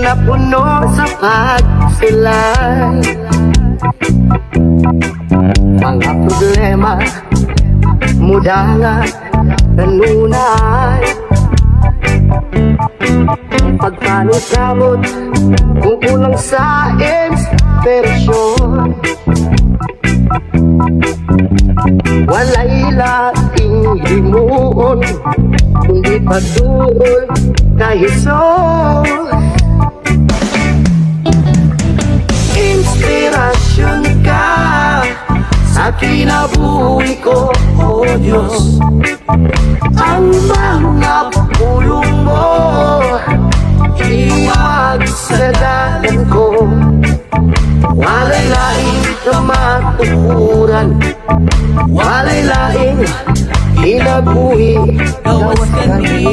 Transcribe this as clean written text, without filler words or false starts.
na puno sa pagsulay. Mga problema muda nga kanunay. Pagpanusamot kung kulang sa inspirasyon, walay laing himuon kundi pagduol kahison. Inspirasyon ka sa kinabuhi ko, O Diyos. Ang mga pulong mo iwag sa dalan ko. Walay laing kamatukuran, walay laing kinabuhi, gawas kami